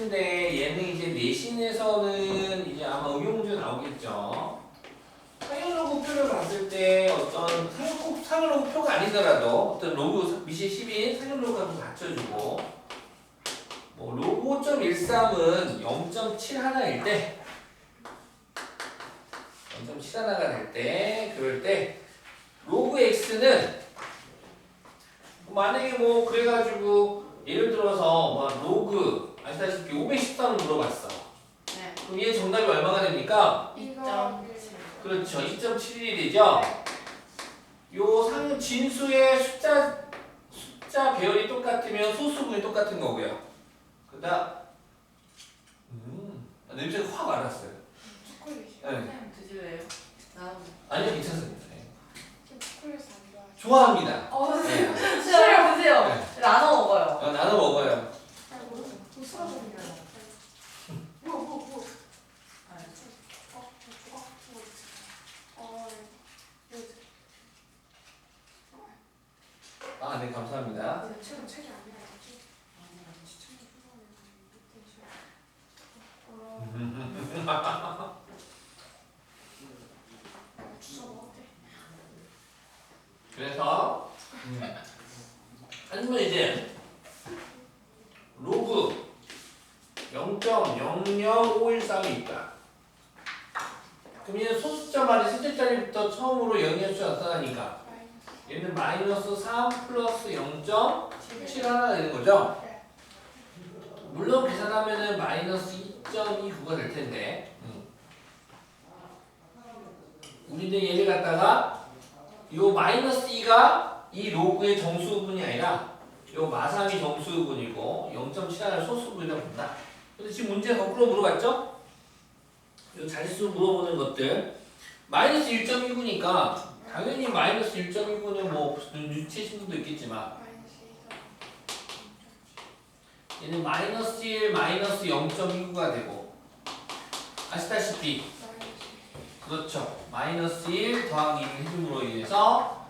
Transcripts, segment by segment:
x인데 얘는 이제 내신에서는 이제 아마 응용문제 나오겠죠. 상용로그표를 봤을 때 어떤 꼭 상용로그표가 아니더라도 어떤 로그 미시 10인 상용로그가 좀 갖춰주고 뭐 로그 5.13은 0.71일 때 0.71가 될 때 그럴 때 로그 x는 만약에 뭐 그래가지고 예를 들어서 뭐 로그 아시다시피 513을 물어봤어. 네. 그럼 얘 정답이 얼마가 됩니까? 2.7. 그렇죠. 2.71이 되죠. 요 진수의 숫자 배열이 똑같으면 소수분이 똑같은 거고요. 그다음 냄새가 확 알았어요. 초콜릿이요? 네. 선생님 드실래요? 나도. 아니요, 괜찮습니다. 네. 초콜릿 안 좋아해요. 좋아합니다. 선생님 네. 드세요, 드세요. 네. 나눠 먹어요. 나눠 먹어요. 네, 감사합니다. 그래서 아니면 이제 로그 0.00513이 있다. 그럼 얘는 소수점 안에 셋째 자리부터 처음으로 0의 수가 나타나니까 얘는 마이너스 3 플러스 0.7 하나가 되는 거죠. 물론 계산하면은 마이너스 2.29가 될 텐데 우리는 얘를 갖다가 요 마이너스 2가 이 로그의 정수분이 아니라 요 마삼이 정수분이고 0.71을 소수분이라고 본다. 근데 지금 문제 거꾸로 물어봤죠? 요 자릿수 물어보는 것들 마이너스 1.19니까 당연히 마이너스 1.19는 뭐 눈치채신 분도 있겠지만 얘는 마이너스 1, 마이너스 0.29가 되고 아시다시피 그렇죠. 마이너스 1 더하기 1 해줌으로 인해서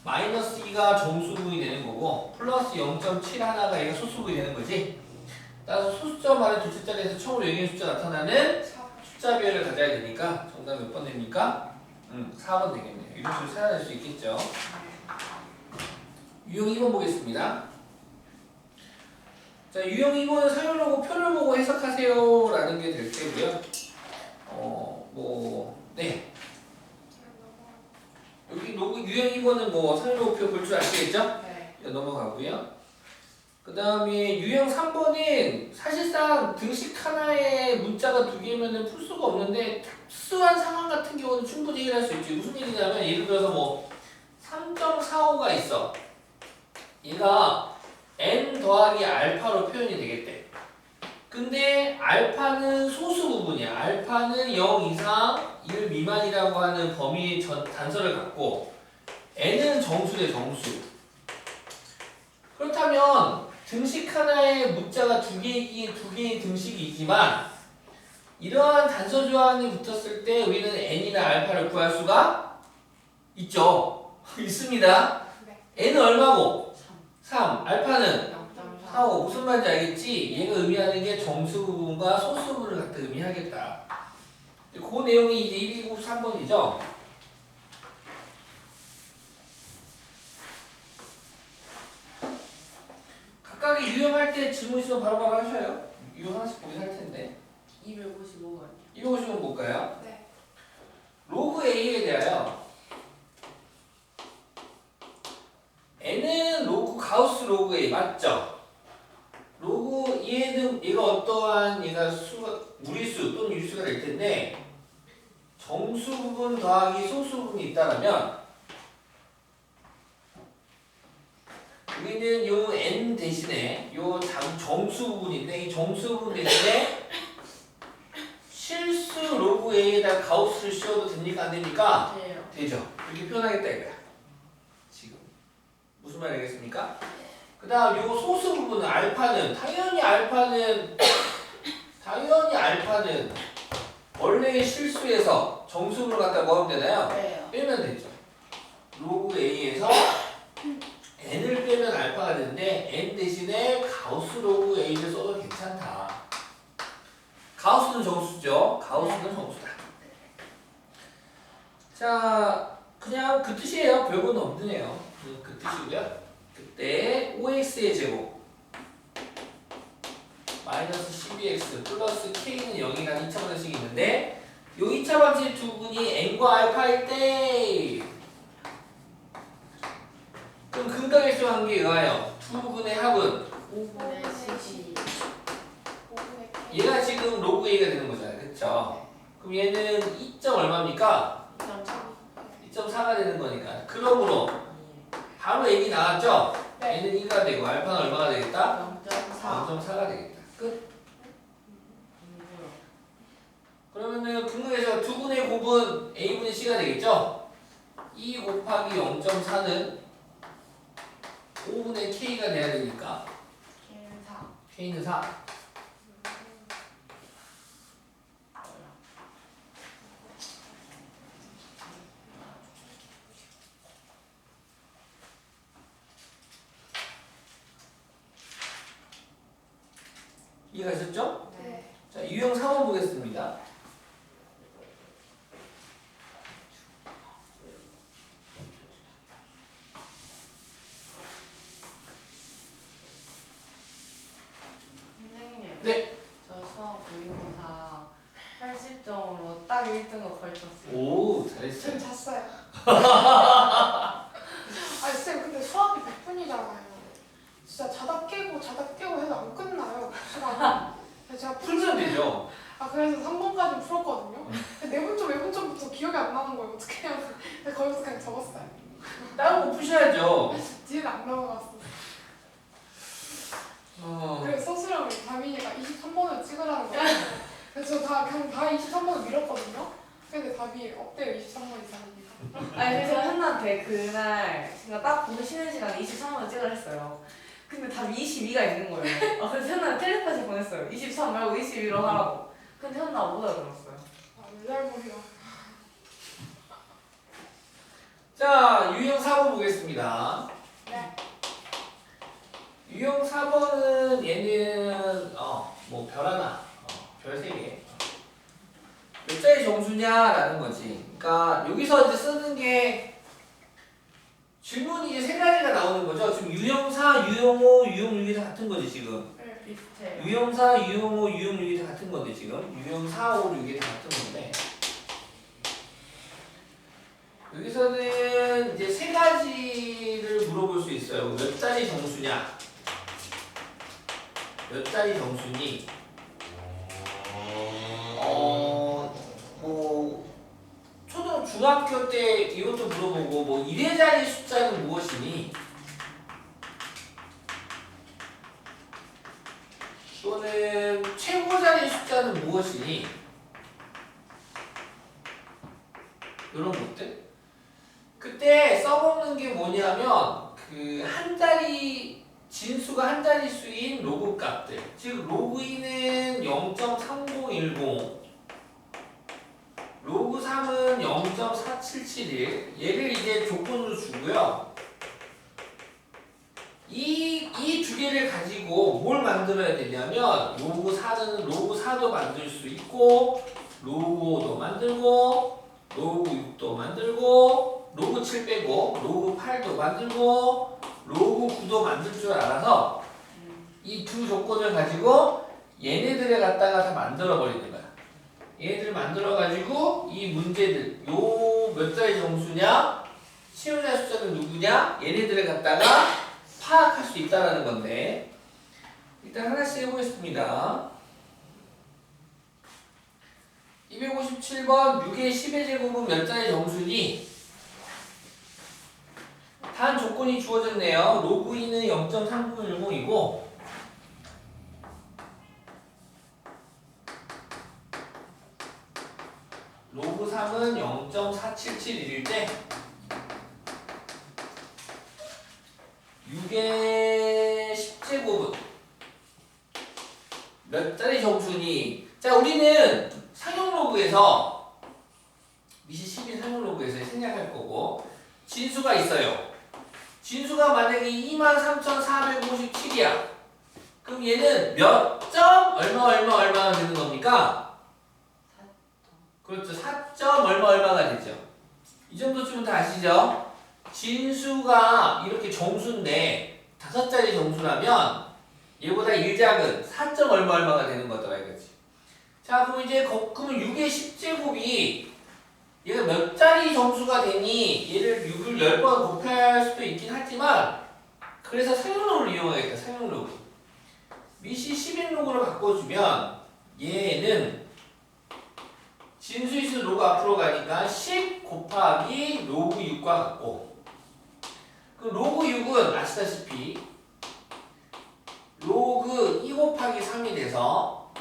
마이너스 2가 정수분이 되는 거고 플러스 0.7 하나가 얘가 소수분이 되는 거지. 따라서 소수점 안에 둘째 자리에서 처음으로 0의 숫자 나타나는 숫자별을 가져야 되니까 정답 몇 번 됩니까? 4번 되겠네요. 이런 식으로 찾아낼 수 있겠죠. 유형 2번 보겠습니다. 자, 유형 2번은 사용로고 표를 보고 해석하세요 라는 게 될 테고요. 네. 여기 로그 유형 2번은 뭐 사용로고 표 볼 줄 아시겠죠? 네. 넘어가고요. 그 다음에 유형 3번은 사실상 등식 하나에 문자가 두 개면은 풀 수가 없는데 특수한 상황 같은 경우는 충분히 해결할 수 있죠. 무슨 얘기냐면 예를 들어서 뭐 3.45가 있어. 얘가 n 더하기 알파로 표현이 되겠대. 근데 알파는 소수 부분이야. 알파는 0 이상 1 미만이라고 하는 범위 단서를 갖고 n은 정수대 정수. 그렇다면 등식 하나에 문자가 두 개의 등식이지만 이러한 단서 조항이 붙었을 때 우리는 n이나 알파를 구할 수가 있죠. 있습니다. n은 얼마고? 3. 알파는 4고 무슨 말인지 알겠지? 얘가 의미하는 게 정수 부분과 소수 부분을 갖다 의미하겠다. 그 내용이 이제 1, 2, 9, 3번이죠. 각각의 유형할 때 질문 있으면 바로바로 하셔요. 유형 하나씩 보긴 할 텐데. 255번. 255번 볼까요? 네. 로그 A에 대하여 N은 가우스 로그 A 맞죠? 로그 얘가 어떠한 무리수 또는 유수가 될 텐데 정수 부분 더하기 소수 부분이 있다면 우리는 요 n 대신에 요 정수 부분인데 이 정수 부분 대신에 실수 로그 A에다 가우스를 씌워도 됩니까? 안 됩니까? 돼요. 되죠. 이렇게 표현하겠다 이거야. 지금 무슨 말 알겠습니까? 그 다음 요 소수 부분은 알파는 당연히 알파는 원래의 실수에서 정수를 갖다 뭐 하면 되나요? 네. 빼면 되죠. 로그 A에서 n을 빼면 알파가 되는데 n 대신에 가우스 로그 A를 써도 괜찮다. 가우스는 정수죠. 가우스는 정수다. 자, 그냥 그 뜻이에요. 별건 없네요. 그 뜻이고요. 그때 5x의 제곱 마이너스 12x 플러스 k는 0이라는 2차 방정식이 있는데 요 2차 방정식 두 분이 n과 알파일 때 그럼 근각일수 관계에 의하여 두 분의 합은 5분의 12. 얘가 지금 로그 a가 되는 거잖아요. 그쵸? 그럼 얘는 2. 얼마입니까? 2.4가 되는 거니까. 그러므로 바로 얘기 나왔죠? 네. 얘는 2가 되고 알파는 얼마가 되겠다? 0.4. 0.4가 되겠다. 끝. 그러면은 근각에서 두 분의 곱은 a분의 c가 되겠죠? 2 곱하기 0.4는 5분의 k가 돼야 되니까 걔는 4. k는 4. 이해가 되셨죠? 네. 자, 유형 3번 보겠습니다. 선생님. 네. 저 수학 모의고사 80점으로 딱 1등을 걸쳤어요. 오, 잘했어요. 전 잤어요. 아니 쌤 근데 수학이 100분이잖아요. 진짜 자다 깨고 해도 안 끝나요. 시간이. 그래서 제가 풀면 되죠. 그래서 3번까지 풀었거든요. 근데 4분점, 5분점부터 기억이 안 나는 거예요. 어떻게 해야 돼? 그래서 거기서 그냥 접었어요. 다른 거 푸셔야죠. 뒤에는 안 넘어갔어. 그래서 선수랑 다민이가 23번을 찍으라는 거예요. 그래서 저 그냥 다 23번을 밀었거든요. 근데 답이 없대요. 23번 이상이니까. 아니 그래서 현나한테 그날 제가 딱 보는 쉬는 시간에 23번 찍으라 했어요. 근데 답이 22가 있는 거예요. 그래서 현나는 텔레파시 보냈어요. 23 말고 22로 하라고. 근데 현나 못 알아들었어요. 외달머리가. 자, 유형 4번 보겠습니다. 네. 유형 4번은 얘는 뭐 별 하나, 별 3개. 몇 자리 정수냐라는 거지. 그러니까 여기서 이제 쓰는 게 질문이 이제 3가지가 나오는 거죠. 지금 유형 4, 유형 5, 유형 6이 다 같은 거지 지금. 네. 비슷해요. 유형 4, 유형 5, 유형 6이 다 같은 건데 지금. 유형 4, 5, 6이 다 같은 건데. 여기서는 이제 3가지를 물어볼 수 있어요. 몇 자리 정수냐? 몇 자리 정수니? 뭐 중학교 때 이것도 물어보고 뭐 1회자리 숫자는 무엇이니? 또는 최고자리 숫자는 무엇이니? 이런 것들. 그때 써먹는 게 뭐냐면 그 한 자리 진수가 한 자릿수인 로그 값들. 즉 로그 2는 0.3010, 로그 3은 0.4771. 얘를 이제 조건으로 주고요. 이 두 개를 가지고 뭘 만들어야 되냐면 로그 4는 로그 4도 만들 수 있고 로그 5도 만들고 로그 6도 만들고 로그 7 빼고 로그 8도 만들고 로그 9도 만들 줄 알아서 이 두 조건을 가지고 얘네들을 갖다가 다 만들어 버리는 거야. 얘네들을 만들어 가지고 이 문제들 요 몇 자리 정수냐, 치우자 숫자는 누구냐, 얘네들을 갖다가 파악할 수 있다라는 건데 일단 하나씩 해보겠습니다. 257번 6의 10의 제곱은 몇 자리 정수니? 단 조건이 주어졌네요. 로그 2는 0.3010이고 로그 3은 0.4771일 때 6의 10제곱은 몇 자리 정수니? 자, 우리는 상용 로그에서 미시 11 상용 로그에서 생략할 거고 진수가 있어요. 진수가 만약에 23,457이야. 그럼 얘는 몇 점 얼마가 되는 겁니까? 4점. 그렇죠. 4점 얼마가 되죠. 이 정도쯤은 다 아시죠? 진수가 이렇게 정수인데 5자리 정수라면 얘보다 1작은 4점 얼마가 되는 거더라 이거지. 자, 그럼 이제 그러면 6의 10제곱이 얘가 몇 자리 정수가 되니 얘를 6을 10번 곱할 수도 있긴 하지만 그래서 상용로그를 이용하겠다. 상용로그. 밑이 11로그로 바꿔주면 얘는 진수에서 로그 앞으로 가니까 10 곱하기 로그 6과 같고 그 로그 6은 아시다시피 로그 2 곱하기 3이 돼서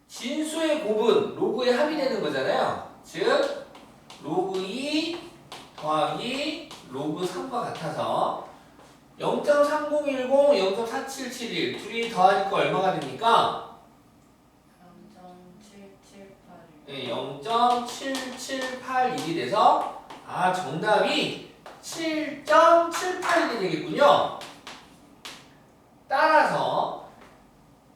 진수의 곱은 로그의 합이 되는 거잖아요. 즉 로그 2 더하기 로그 3과 같아서 0.3010, 0.4771 둘이 더하니까 얼마가 됩니까? 0.7781. 네, 0.7781이 돼서 정답이 7.781이 되겠군요. 따라서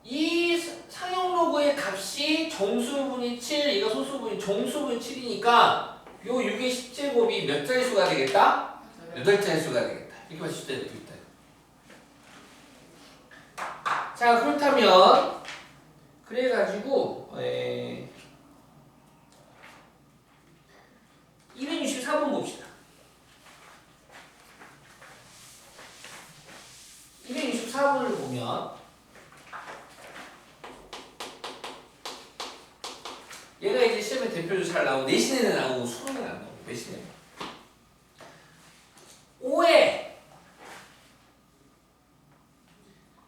이 상용 로그의 값이 정수분이 7, 이거 소수분이 정수분이 7이니까 요 6의 10제곱이 몇 자릿수가 되겠다? 8자릿수가 되겠다. 이렇게 맞출 때 되겠다. 자, 그렇다면 그래가지고 264번 봅시다. 264번을 보면 얘가 이제 시험에 대표로 잘 나오고 내신에는 나오고 수능에는 안 나오고 내신에는 5에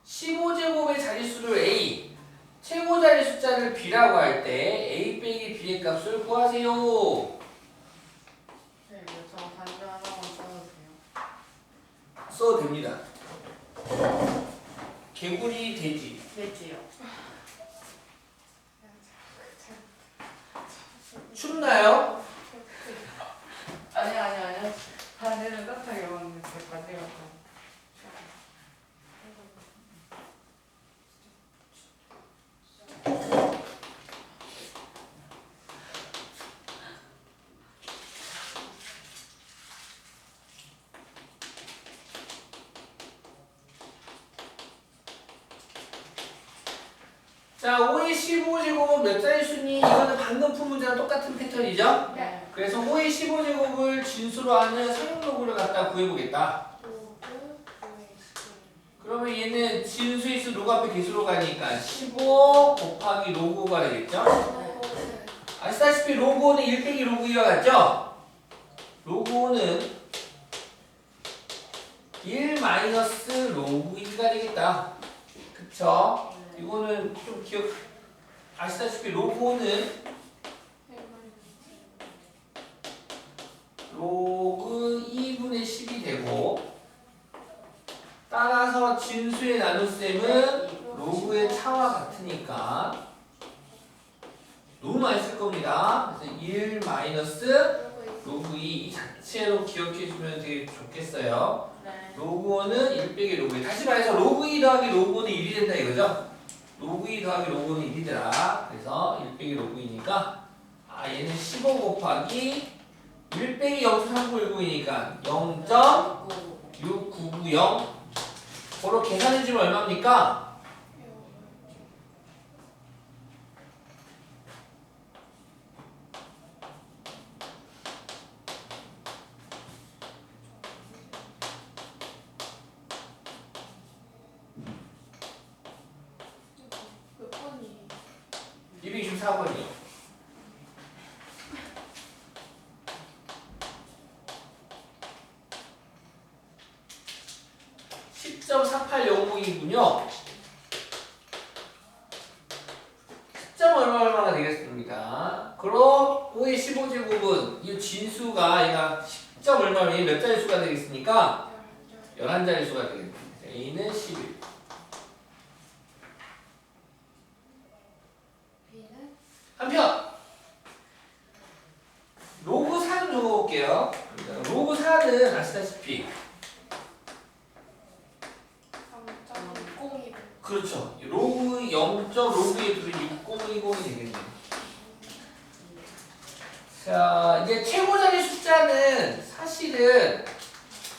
15제곱의 자릿수를 A 최고 자리 숫자를 B라고 할 때 A 빼기 B의 값을 구하세요. 네, 저 단위 하나만 써도 돼요? 써도 됩니다. 개구리 돼지 됐지요. 춥나요? 아니요. 반대는 따뜻하게 먹는데 반대가 더. 자, 5의 15제곱은 몇 자릿수니? 이거는 방금 푼 문제랑 똑같은 패턴이죠? 네. 그래서 5의 15제곱을 진수로 하는 상용로그를 갖다 구해보겠다. 그러면 얘는 진수에서 로그 앞에 개수로 가니까 15 곱하기 로그가 되겠죠? 아시다시피 로그 5는 1 빼기 로그 2와 같죠? 로그 5는 1 마이너스 로그 2가 되겠다. 그쵸? 이거는 좀 아시다시피 로그 5는 로그 2분의 10이 되고 따라서 진수의 나눗셈은 로그의 차와 같으니까 너무 많이 쓸 겁니다. 그래서 1 마이너스 로그 2 자체로 기억해주면 되게 좋겠어요. 네. 로그 5는 1 빼기 로그 2. 다시 말해서 로그 2 더하기 로그 5는 1이 된다 이거죠? 로그 2 더하기 로그 5는 1이더라. 그래서 1 빼기 로그 2니까 얘는 15 곱하기 1 빼기 0.3910이니까 0.6990 그로 계산해주면 얼마입니까? 몇 번이? 224번이요. (10.4800이군요) 10점 얼마가 되겠습니다. 그럼 5의 15제곱은 이 진수가 얘가 10점 얼마면 몇 자릿수가 되겠습니까? 11자릿수가 되겠습니다. A는 11. B는? 한편 로그 4는 적어볼게요. 로그 4는 아시다시피 3점 그렇죠. 로그 0. 로그의 둘이 6010이 되겠네요. 자, 이제 최고 자리 숫자는 사실은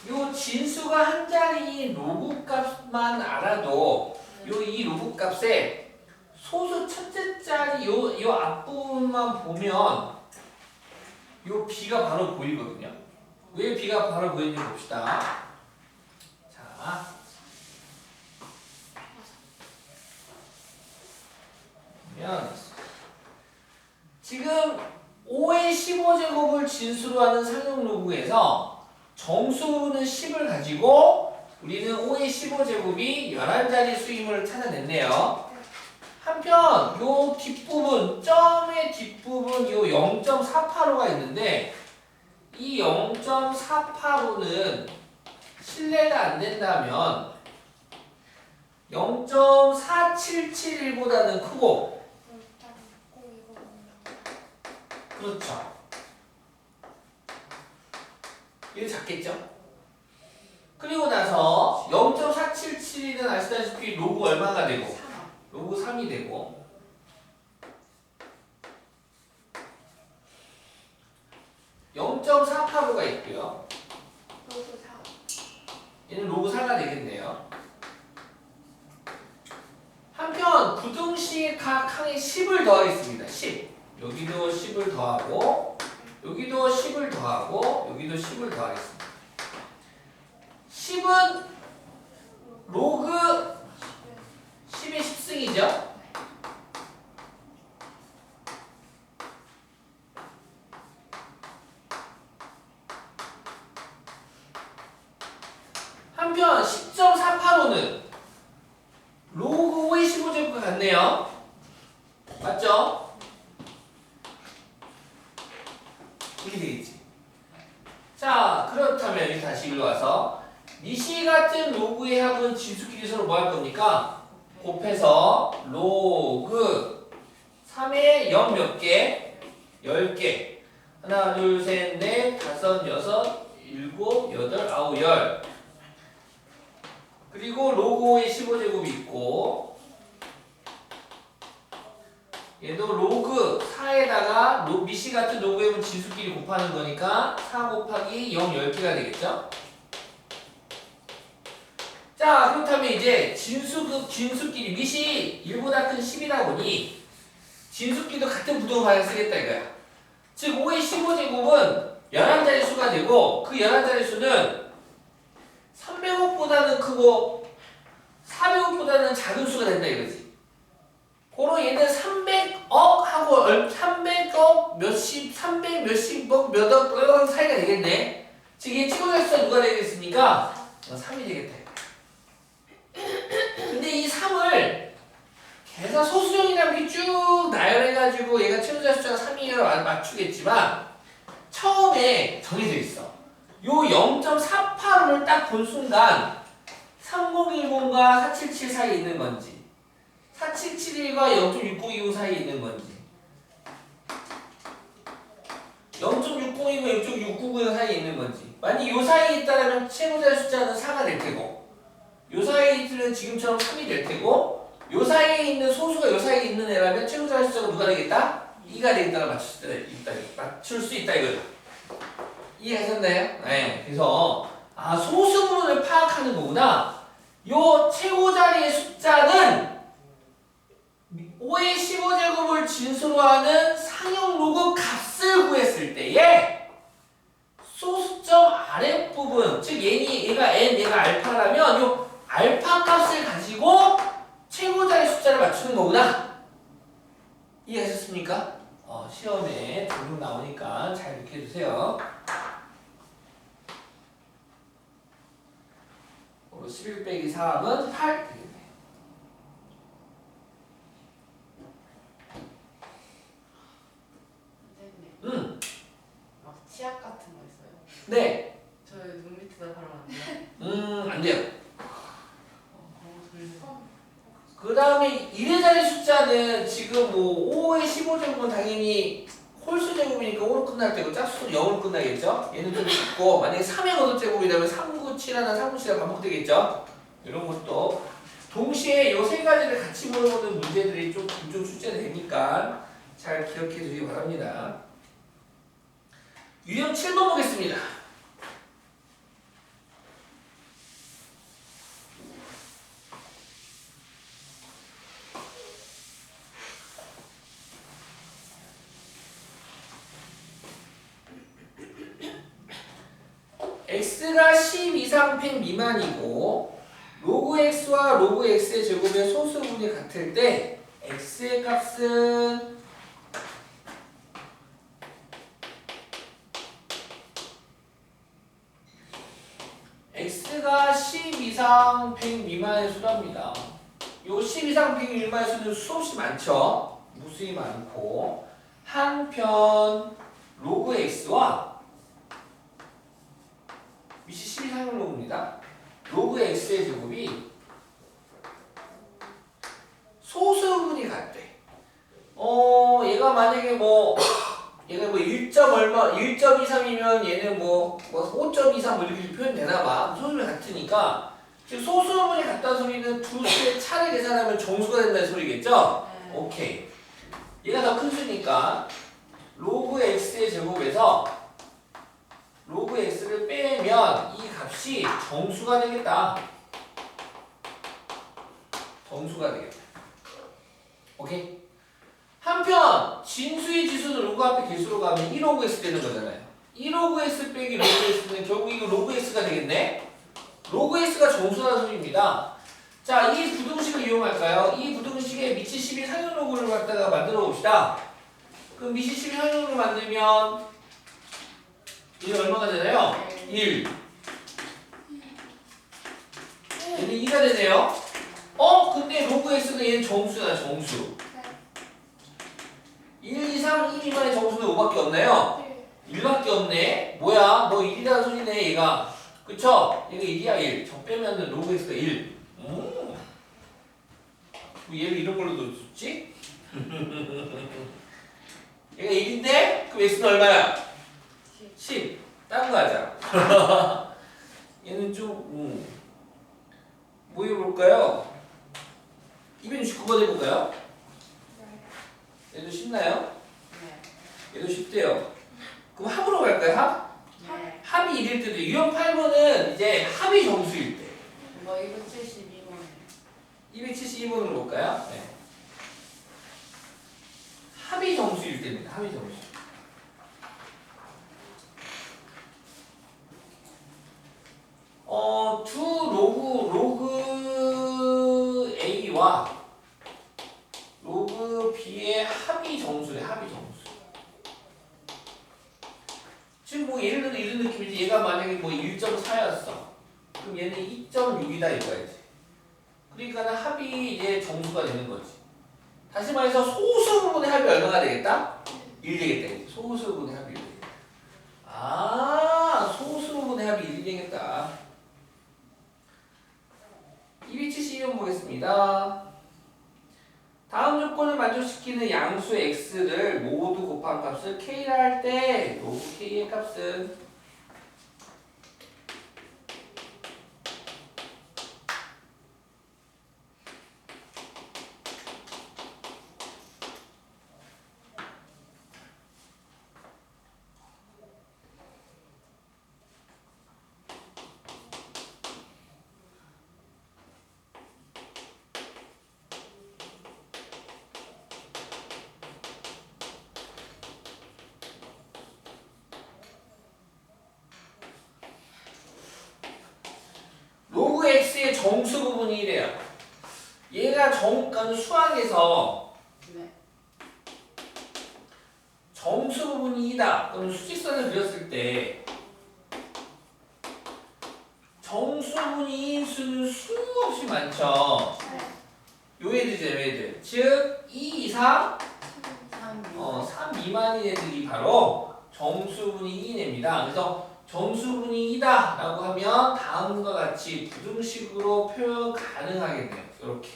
요 진수가 한 자리인 로그 값만 알아도 이 로그 값에 소수 첫째 자리 요 앞부분만 보면 요 b가 바로 보이거든요. 왜 b가 바로 보이는지 봅시다. 자, 그러면 지금 5의 15제곱을 진수로 하는 상용 로그에서 정수는 10을 가지고 우리는 5의 15제곱이 11자리 수임을 찾아냈네요. 한편 요 뒷부분, 점의 뒷부분 요 0.485가 있는데 이 0.485는 실례가 안 된다면 0.4771보다는 크고 그렇죠. 이게 작겠죠? 그리고 나서 0.477은 아시다시피 로그 얼마가 되고 로그 3이 되고 0.485가 있고요. 로그 4. 얘는 로그 4가 되겠네요. 한편 구등식 각 칸에 10을 더하겠습니다. 10. 여기도 10을 더하고 여기도 10을 더하고 여기도 10을 더하겠습니다. 10은 로그 10의 10승이죠. 한편 10.485는 로그 5의 15제곱과 같네요. 맞죠? 이게 되겠지. 자, 그렇다면 여기 다시 일로 와서 미시 같은 로그의 합은 진수끼리 서로 뭐 할 겁니까? 곱해서 로그 3에 0 몇 개? 10개. 하나, 둘, 셋, 넷, 다섯, 여섯, 일곱, 여덟, 아홉, 열. 그리고 로그 5의 15제곱이 있고 얘도 로그 4에다가 미시 같은 로그의 합은 진수끼리 곱하는 거니까 4 곱하기 0, 10개가 되겠죠? 자, 그렇다면 이제 진수끼리 미시 1보다 큰 10이다 보니 진수끼리도 같은 부등호 쓰겠다 이거야. 즉 5의 15제곱은 11자리 수가 되고 그 11자리 수는 300억보다는 크고 400억보다는 작은 수가 된다 이거지. 고로 얘는 300억 하고 300억 몇십 300 몇십억 몇억 사이가 되겠네. 즉 이 최고자리 수가 누가 되겠습니까? 3이 되겠다. 근데 이 3을 계산 소수정이랑 이렇게 쭉 나열해가지고 얘가 최소자 숫자가 3이라 맞추겠지만 처음에 정해져 있어. 요 0.485를 딱 본 순간 3010과 477 사이에 있는 건지 4771과 0.6020 사이에 있는 건지 0.6020과 0.690 사이에 있는 건지 만약 요 사이에 있다면 최고자 숫자는 4가 될 테고 요 사이에 있으면 지금처럼 3이 될 테고 요 사이에 있는 소수가 요 사이에 있는 애라면 최고자 숫자가 누가 되겠다? 2가 되겠다가 맞출 수 있다 이거죠. 이해하셨나요? 네. 그래서 소수 부분을 파악하는 거구나. 요 최고자리의 숫자는 5의 15제곱을 진수로 하는 상형 로그 값을 구했을 때에 소수점 아랫부분 즉 얘가 n 얘가 알파라면 요 알파 값을 가지고 최고자리 숫자를 맞추는 거구나. 이해하셨습니까? 시험에 종종 나오니까 잘 익혀주세요. 11 빼기 3은 8 되겠네요. 선생님 막 치약 같은 거 있어요? 네. 저희 눈 밑에다 바르면 안 돼요? 안 돼요. 그래서 그 다음에 1의 자리 숫자는 지금 뭐 5의 15제곱은 당연히 홀수 제곱이니까 5로 끝날 때고 짝수는 0으로 끝나겠죠? 얘는 좀 작고 만약에 3의 거듭 제곱이라면 3, 9, 7 하나 3, 9, 7이 반복되겠죠? 이런 것도 동시에 이 세 가지를 같이 물어보는 문제들이 좀 종종 출제되니까 잘 기억해 주시기 바랍니다. 유형 7번 보겠습니다. x가 10 이상 팩 미만이고 로그 x와 로그 x의 제곱의 소수분이 같을 때 x의 값은 x가 10 이상 100 미만의 수랍니다. 요 10 이상 100 미만의 수는 수없이 많죠. 무수히 많고 한편 로그 x와 밑이 10 이상의 로그입니다. 로그 x의 제곱이 소수분이 같대. 얘가 만약에 얘가 1점 얼마, 1.23이면 얘는 5.23 이렇게 표현되나봐. 소수분이 같으니까. 지금 소수분이 같다는 소리는 두 수의 차를 계산하면 정수가 된다는 소리겠죠? 네. 오케이. 얘가 더 큰 수니까 로그 x의 제곱에서 로그 x를 빼면 이 값이 정수가 되겠다. 정수가 되겠다. 오케이? 한편 진수의 지수는 로그 앞에 개수로 가면 1로그 x 되는 거잖아요. 1로그 x 빼기 로그 x는 결국 이거 로그 x가 되겠네? 로그 x가 정수라는 소리입니다. 자, 이 부등식을 이용할까요? 이 부등식에 밑이 12 상형 로그를 갖다가 만들어 봅시다. 그럼 밑이 12 상형 로그를 만들면 이게 얼마가 되나요? 1. 얘는 2가 되네요. 근데 로그 x는 얘는 정수잖아, 정수. 1 이상 2 미만의 정수는 5밖에 없나요? 1밖에 없네. 뭐야? 너 1이라는 소리네, 얘가. 그쵸? 얘가 1이야, 1. 저 빼면은 로그 x가 1. 뭐 얘를 이런 걸로 줬지? 얘가 1인데? 그럼 x는 얼마야? 10. 딴 거 하자. 얘는 좀, 뭐 해볼까요? 269번 해볼까요? 얘도 쉽나요? 네. 얘도 쉽대요. 그럼 합으로 갈까요? 합? 네. 합이 1일 때도 유형 8번은 이제 합이 정수일 때. 272번. 272번으로 볼까요? 네. 합이 정수일 때입니다. 합이 정수. 두 로그 A와 로그 B의 합이 정수래, 합이 정수. 지금 예를 들어 이런 느낌이지. 얘가 만약에 1.4였어. 그럼 얘는 2.6이다 이거야지. 그러니까 합이 이제 정수가 되는 거지. 다시 말해서 소수 부분의 합이 얼마가 되겠다? 1 되겠다. 소수 부분의 합이 1 되겠다. 소수 부분의 합이 1이 되겠다. 272번 보겠습니다. 다음 조건을 만족시키는 양수 x를 모두 곱한 값을 k라 할 때 로그 k의 값은 로그 x의 정수 부분이 이래요. 얘가 그러니까 수학에서 네. 정수 부분이 2다. 그럼 수직선을 그렸을 때 정수 부분이 2인 수는 수없이 많죠. 요 애들이죠, 요 애들. 즉 2 이상 3 미만인 애들이 바로 정수분이 2인 애입니다. 그래서 정수분이 2다 라고 하면 다음과 같이 부등식으로 표현 가능하겠네요. 이렇게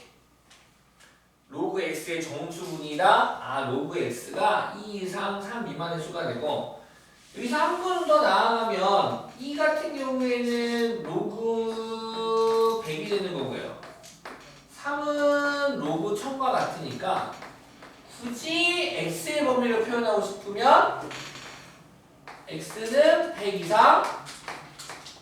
로그 x의 정수분이다. 로그 x가 2 이상 3 미만의 수가 되고, 여기서 한 걸음 더 나아가면 이 같은 경우에는 로그 100이 되는 거고요. 하고 싶으면 x는 100 이상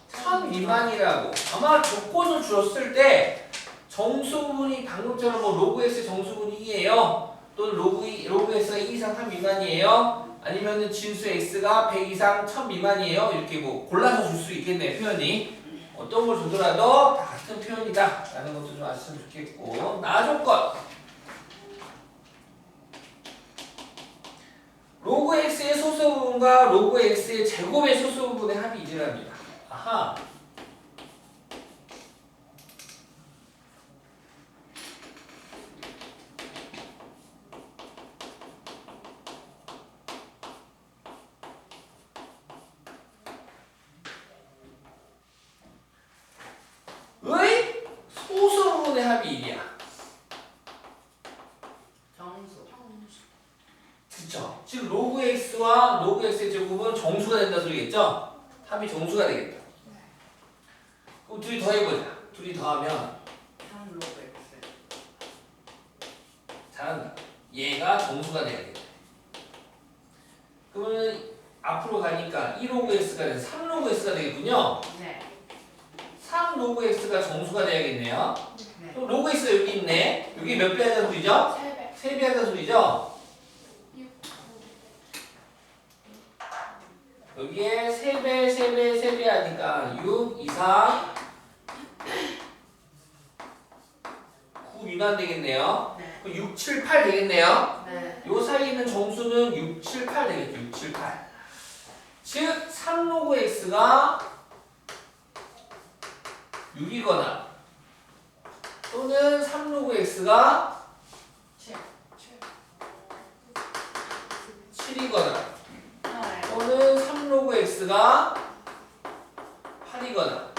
1000 미만이라고. 아마 조건을 줄었을 때 정수분이 방금처럼 뭐 로그 x 정수분이 2예요. 또는 로그 x가 2 이상 3 미만이에요. 아니면은 진수 x가 100 이상 1000 미만이에요. 이렇게 뭐 골라서 줄 수 있겠네 표현이. 어떤 걸 주더라도 다 같은 표현이다 라는 것도 좀 아시면 좋겠고. 나조건 로그 x의 소수 부분과 로그 x의 제곱의 소수 부분의 합이 1이랍니다. 아하. 의 소수 부분의 합이 1이야. 정수. 그쵸? 즉 로그 x와 로그 x의 제곱은 정수가 된다 소리겠죠? 합이 정수가 되겠다. 그럼 둘이 더해보자. 둘이 더하면 3 로그 x. 잘한다. 얘가 정수가 돼야겠다. 그러면 앞으로 가니까 2 로그 x가 돼서 3 로그 x가 되겠군요. 네. 3 로그 x가 정수가 돼야겠네요. 네. 그럼 로그 x가 여기 있네. 여기 몇 배 하자는 소리죠? 3배. 3배 하자는 소리죠? 6. 여기에 3배, 3배, 3배 하니까 6 이상 9 미만 되겠네요. 네. 그럼 6, 7, 8 되겠네요. 네. 요 사이에 있는 정수는 6, 7, 8 되겠죠. 6, 7, 8. 즉 3 로그 x가 6이거나 또는 3 로그 x가 7이거나 또는 3 로그 x가 8이거나.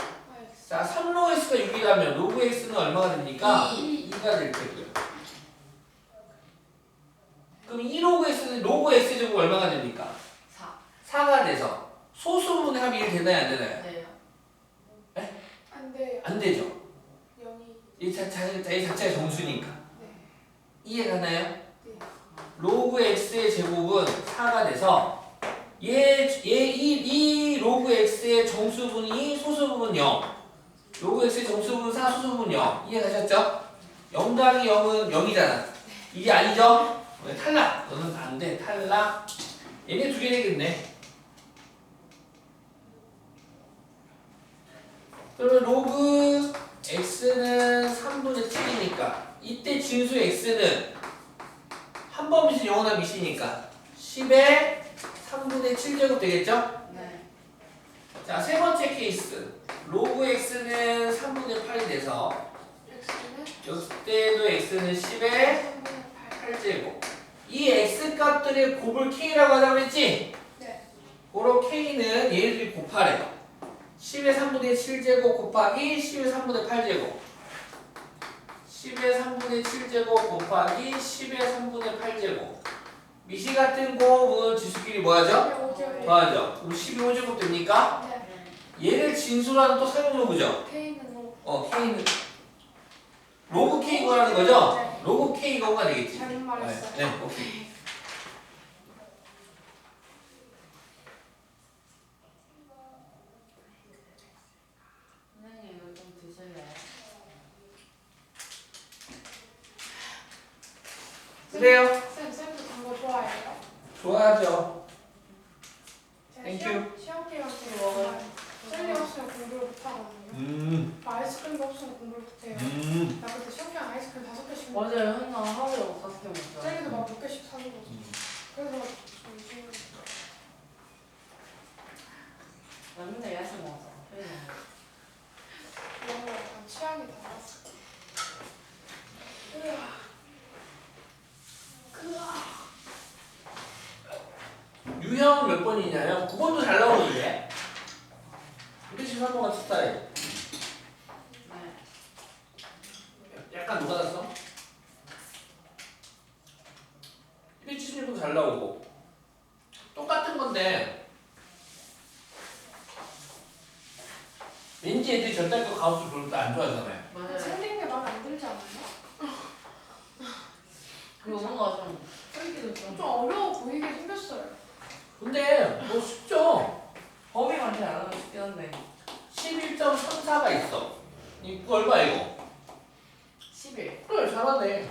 자, 3 로그 x가 6이라면 로그 x는 얼마가 됩니까? 2가 될 테고요. 그럼 2 로그 x는 로그 x 제곱 얼마가 됩니까? 4. 4가 돼서 소수 부분의 합이 1 되나요, 안 되나요? 네요. 안 돼요. 안 되죠. 0이. 이 자체가 정수니까. 네. 이해 가나요? 네. 로그 x의 제곱은 4가 돼서 이 로그 x의 정수분이 소수분은 0. 로그 x의 정수분 4, 소수분 0. 이해 가셨죠? 0 더하기 0은 0이잖아. 이게 아니죠? 탈락. 너는 안 돼. 탈락. 얘네 두 개 되겠네. 그러면 로그 x는 3분의 7이니까 이때 진수 x는 한 번 밑은 영원한 밑이니까 10의 3분의 7제곱 되겠죠? 네. 자, 세 번째 케이스. 로그 x는 3분의 8이 돼서 X는 이때도 x는 10의 3분의 8. 8제곱. 이 x 값들의 곱을 k라고 하자고 그랬지? 네. 고로 k는 얘네들이 곱하래요. 10의 3분의 7제곱 곱하기 10의 3분의 8제곱. 10의 3분의 7제곱 곱하기 10의 3분의 8제곱. 미시 같은 곱은 지수끼리 뭐하죠? 5제곱. 더하죠. 그럼 12제곱 됩니까? 네. 얘를 진수라는 또 사용 로그죠. K는 5. K는 로그 K 구하는 거죠? 네. 로그 K 거가 되겠지. 잘못 말했어요. 네, 오케이. 선생님 이거 좀 드실래요? 그래요. 쌤도 단거 좋아해요? 좋아하죠. 제가 땡큐. 시험 기간 때 먹어요. 먹어요. 젤리 없으면 공부를 못하거든요. 아이스크림도 없으면 공부를 못해요. 나 그때 시험 기간 아이스크림 5개씩 먹었어. 맞아요. 현나 하루에 5-5개 먹죠. 젤리도 막 몇 개씩 사는 거지. 그래서 저 지금 나 맨날 야식 먹었어. 이런 거 약간 취향이 달랐어. 유형 몇 번이냐요? 9번도 잘 나오는데. 우리 집 한번 같은 스타일. 네. 약간 녹아졌어? 171도 잘 나오고. 똑같은 건데. 왠지 애들이 절대값 가우스 별로 안 좋아하잖아요. 맞아요. 생긴 게 마음에 안 들지 않아요? 그리고 뭔가 좀 풀기도 좀 좀 어려워 보이게 생겼어요. 근데 뭐 쉽죠? 범위만 잘 알아면 쉽긴 한데 11.34가 있어. 이거 얼마 이거? 11 그래 잘하네.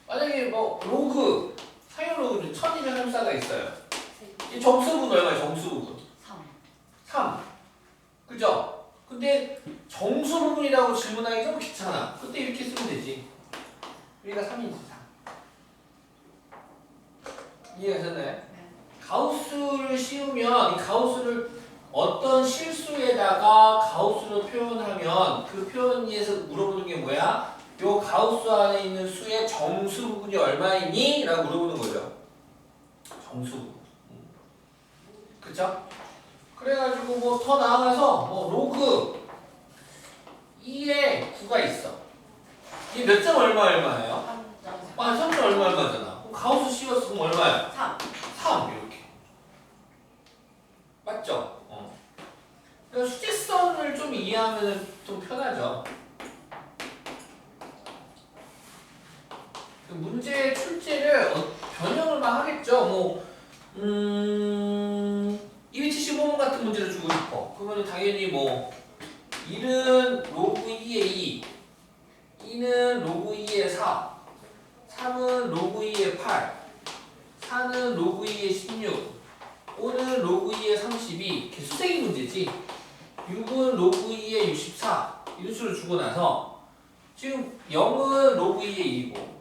만약에 뭐 로그 상용 로그는 1234가 있어요. 이 정수분 얼마야 정수분? 3 3. 그죠? 근데 정수 부분이라고 질문하기 좀 귀찮아. 그때 이렇게 쓰면 되지. 여기가 3이지 3. 이해가 되나요? 네. 가우스를 씌우면 이 가우스를 어떤 실수에다가 가우스로 표현하면 그 표현에서 물어보는 게 뭐야? 요 가우스 안에 있는 수의 정수 부분이 얼마이니? 라고 물어보는 거죠. 정수 부분. 그쵸? 그래가지고 뭐 더 나아가서 뭐 로그 2에 9가 있어. 이게 몇 점 얼마예요? 3.4 아, 3점 얼마잖아. 그럼 가우스 씌웠어. 그럼 얼마야? 3 3 이렇게. 맞죠? 그러니까 수직선을 좀 이해하면 좀 편하죠. 그 문제 출제를 변형을 막 하겠죠. 뭐 275번 같은 문제를 주고 싶어. 그러면 당연히 뭐 1은 로그 2의 2, 2는 로그 2의 4, 3은 로그 2의 8, 4는 로그 2의 16, 5는 로그 2의 32, 이렇게 수색이 문제지. 6은 로그 2의 64 이런 식으로 주고 나서 지금 0은 로그 2의 2고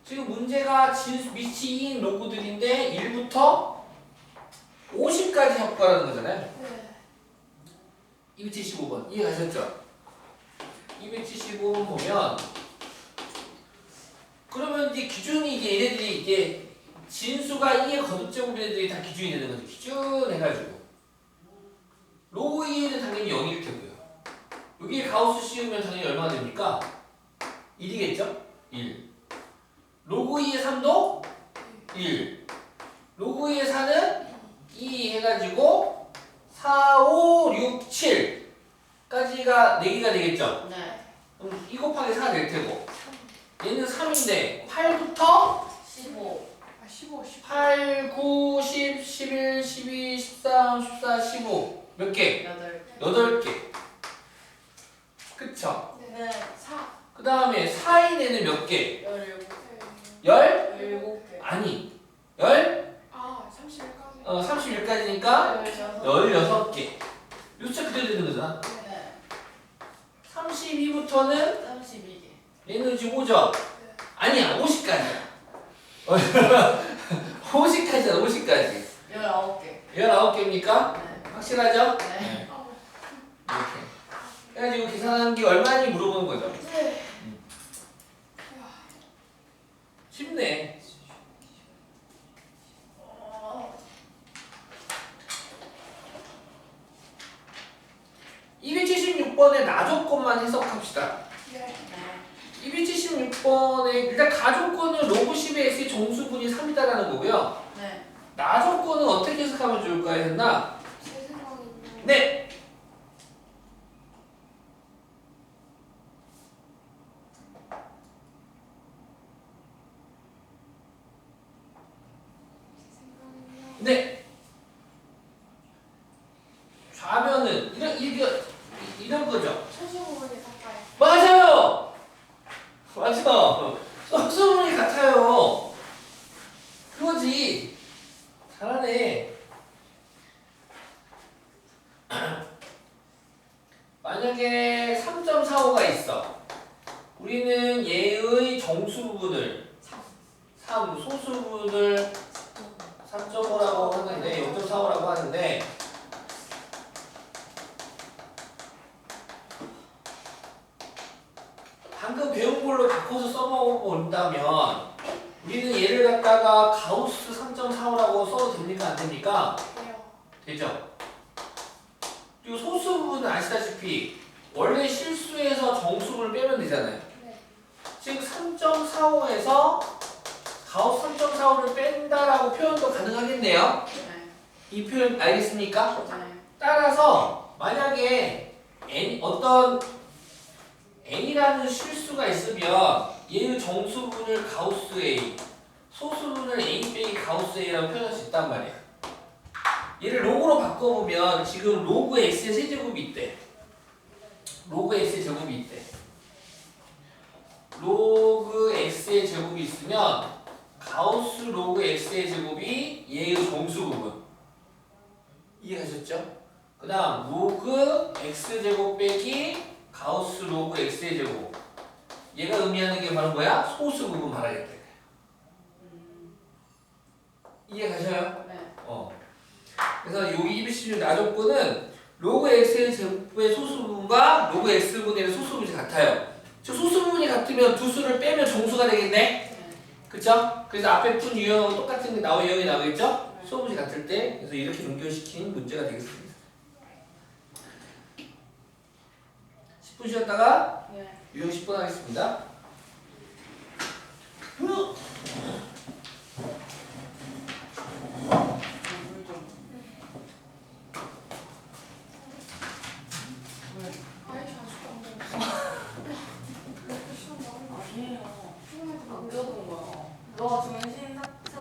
지금 문제가 미치인 로그들인데 1부터 50까지 합과라는 거잖아요. 네. 275번 이해가셨죠? 275번 보면 그러면 이제 기준이 이제 얘네들이 이제 진수가 2의 거듭제곱 얘네들이 다 기준이 되는 거죠. 기준 해가지고 로그 2에는 당연히 0일 테고요. 여기에 가우스 씌우면 당연히 얼마가 됩니까? 1이겠죠? 1. 로그 2의 3도 1. 로그 2의 4는 2 해가지고 4, 5, 6, 7까지가 4개가 되겠죠? 네 그럼 2 곱하기 4가 될 테고 얘는 3인데 8부터 15 아 15, 15. 8, 9, 10, 11, 12, 13, 14, 15 몇 개? 8 8개. 그쵸? 네. 4. 그 다음에 4인에는 몇 개? 17 열? 17개 아니 열? 아 31까지. 31까지니까 16개. 요 숫자 그대로 되는 거잖아. 네 32부터는 32개 얘는 지금 5죠? 네. 아니야 50까지야. 50까지야 50까지. 19개 19개입니까? 네 확실하죠? 네 아, 이렇게. 그래가지고 계산하는 게 얼마니 물어보는 거죠. 네. 쉽네. 어, 276번의 나조건만 해석합시다. 네. 네 276번에 일단 가조건은 로그 10의 x의 정수분이 3이다라는 거고요. 네 나조건은 어떻게 해석하면 좋을까요? 했나? 제 생각에는 네. 제 생각에는요. 네. 좌변은 이런 거죠. 소수 부분이 가까이. 맞아요. 맞아. 소수분이 같아요. 그거지. 잘하네. 만약에 3.45가 있어. 우리는 얘의 정수 부분을 3 소수 부분을 3.5라고 하는데 0.45라고 하는데 방금 배운 걸로 바꿔서 써본다면 우리는 얘를 갖다가 가우스 3.45라고 써도 됩니까? 안 됩니까? 돼요. 되죠? 그리고 소수 부분은 아시다시피 원래 실수에서 정수를 빼면 되잖아요. 네. 즉 3.45에서 가우스 3.45를 뺀다라고 표현도 가능하겠네요. 네 이 표현 알겠습니까? 네 따라서 만약에 어떤 n이라는 실수가 있으면 얘의 정수분을 가우스 A, 소수분을 a 빼기 가우스 a라고 표현할 수 있단 말이야. 얘를 로그로 바꿔보면 지금 로그 x의 세제곱이 있대. 로그 x의 제곱이 있대. 로그 x의 제곱이 있으면 가우스 로그 x의 제곱이 얘의 정수 부분. 이해가셨죠? 그 다음 로그 x제곱 빼기 가우스 로그 x의 제곱. 얘가 의미하는 게 바로 뭐야? 소수 부분 말하겠다. 이해가셔요? 네. 그래서 여기 217 나조건은 로그 x의 제곱의 소수 부분과 로그 x분의 소수 부분이 같아요. 즉 소수 부분이 같으면 두 수를 빼면 정수가 되겠네. 그쵸? 그래서 앞에 푼 유형하고 똑같은 유형이 나오겠죠? 수분이 같을 때. 그래서 이렇게 연결시킨 문제가 되겠습니다. 10분 쉬었다가 네. 유형 10분 하겠습니다.